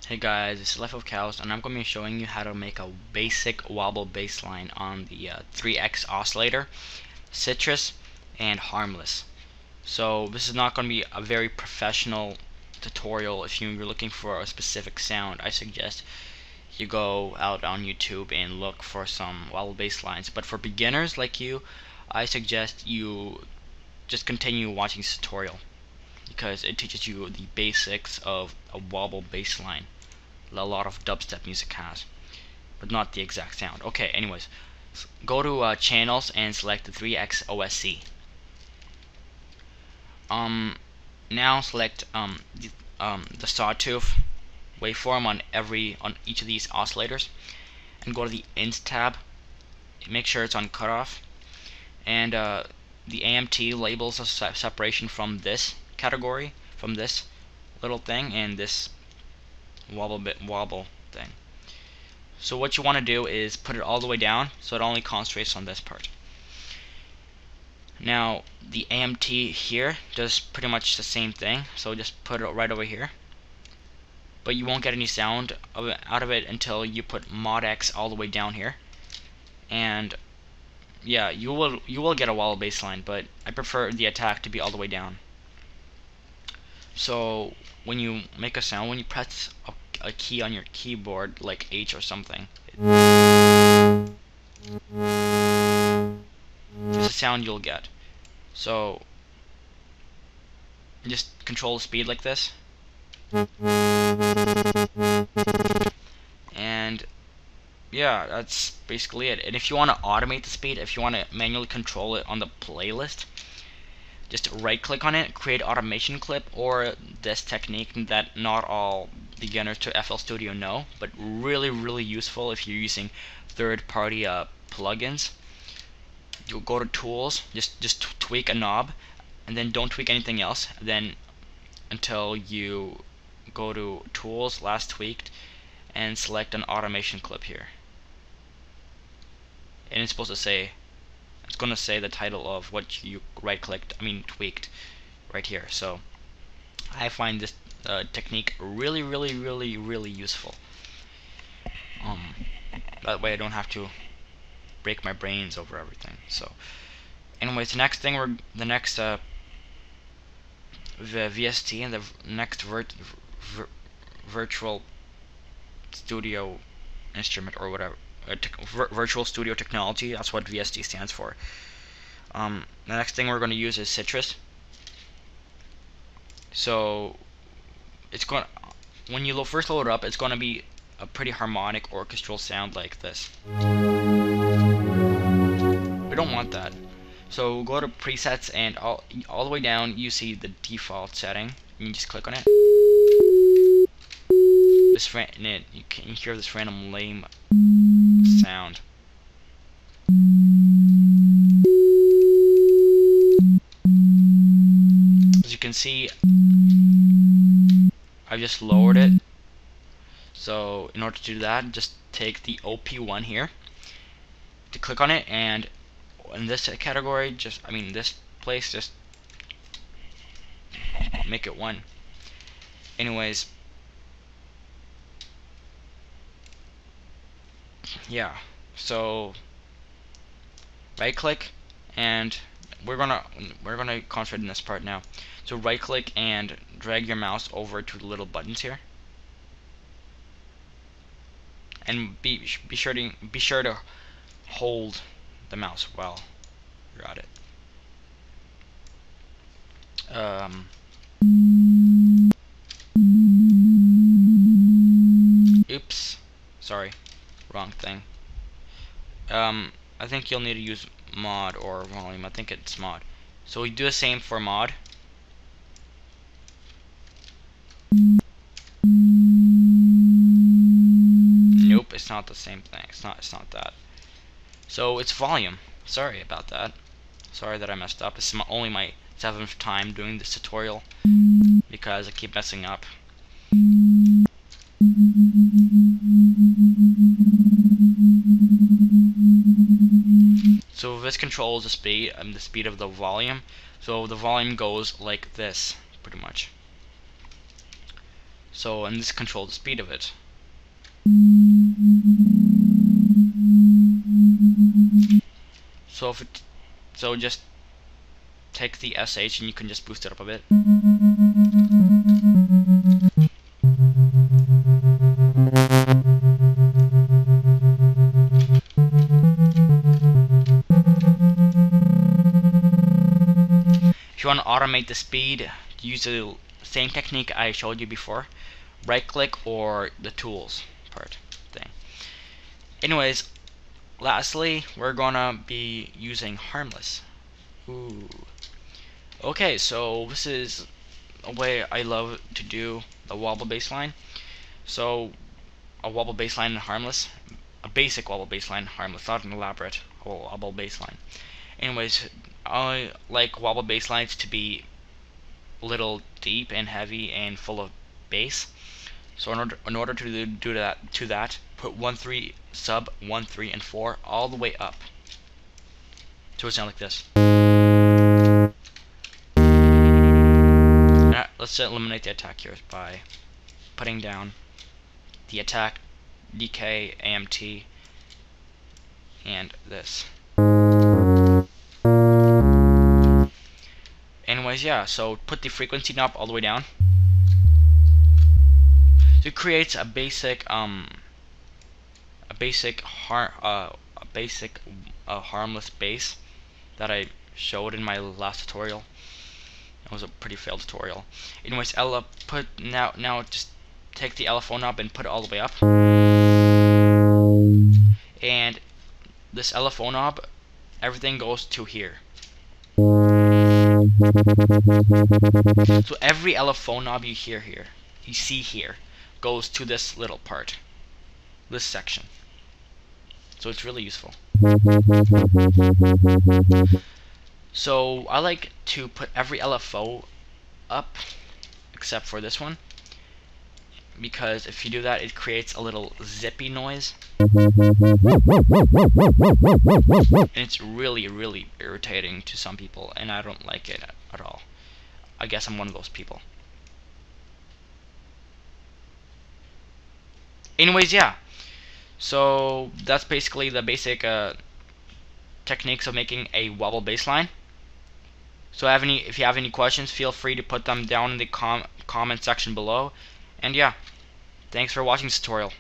Hey guys, this is Life of Cows, and I'm going to be showing you how to make a basic wobble bassline on the 3X oscillator, Sytrus, and Harmless. So this is not going to be a very professional tutorial. If you're looking for a specific sound, I suggest you go out on YouTube and look for some wobble basslines. But for beginners like you, I suggest you just continue watching this tutorial because it teaches you the basics of a wobble bassline. A lot of dubstep music has, but not the exact sound. Okay, anyways, go to channels and select the 3X OSC. Now select the sawtooth waveform on each of these oscillators, and go to the int tab. Make sure it's on cutoff, and the AMT labels a separation from this category, from this little thing, and this wobble thing. So what you want to do is put it all the way down so it only concentrates on this part. Now the AMT here does pretty much the same thing, so just put it right over here, but you won't get any sound out of it until you put mod X all the way down here. And yeah, you will get a wobble bassline, but I prefer the attack to be all the way down. So when you make a sound, when you press a key on your keyboard like H or something, it's the sound you'll get. So just control the speed like this, and yeah, that's basically it. And if you want to automate the speed, if you want to manually control it on the playlist, just right click on it, create automation clip, or this technique that not all beginners to FL Studio know, but really useful if you're using third-party plugins. You'll go to tools, just tweak a knob, and then don't tweak anything else, then until you go to tools, last tweaked, and select an automation clip here. And it's supposed to say, it's going to say the title of what you tweaked right here. So I find this technique really useful. That way I don't have to break my brains over everything. So anyways, the next VST and the next virtual studio instrument, or whatever, virtual studio technology, that's what VST stands for. The next thing we're going to use is Sytrus. So it's going, when you first load it up, it's going to be a pretty harmonic orchestral sound like this. We don't want that. So go to presets, and all the way down you see the default setting, and you just click on it. You can hear this random lame sound. As you can see, I've just lowered it. So in order to do that, just take the OP1 here, to click on it, and in this category, this place, just make it 1. Anyways, yeah, so right click, and we're gonna concentrate in this part now. So right click and drag your mouse over to the little buttons here, and be sure to hold the mouse while you're at it. Oops, sorry, wrong thing. I think you'll need to use mod or volume. I think it's mod. So we do the same for mod. Nope, it's not the same thing. It's not that. So it's volume. Sorry about that. Sorry that I messed up. This is only my 7th time doing this tutorial because I keep messing up. So this controls the speed of the volume. So the volume goes like this, pretty much. So, and this controls the speed of it. So just take the SH and you can just boost it up a bit. If you want to automate the speed, use the same technique I showed you before. Right click or the tools part thing. Anyways, lastly, we're gonna be using Harmless. Ooh. Okay, so this is a way I love to do the wobble bassline. So a wobble bassline and Harmless, a basic wobble bassline, Harmless, not an elaborate wobble bassline. Anyways, I like wobble basslines to be a little deep and heavy and full of bass. So in order to do that, put 1 3 sub 1 3 and 4 all the way up. So it sounds like this. Let's eliminate the attack here by putting down the attack, DK, AMT, and this. Anyways, yeah, so put the frequency knob all the way down. So it creates a basic harmless bass that I showed in my last tutorial. It was a pretty failed tutorial. Anyways, now just take the LFO knob and put it all the way up. And this LFO knob, everything goes to here. So every LFO knob you see here, goes to this little part, this section. So it's really useful. So I like to put every LFO up except for this one, because if you do that, it creates a little zippy noise, and it's really irritating to some people, and I don't like it at all. I guess I'm one of those people. Anyways, yeah, so that's basically the basic techniques of making a wobble bassline. So if you have any questions, feel free to put them down in the comment section below. And yeah, thanks for watching this tutorial.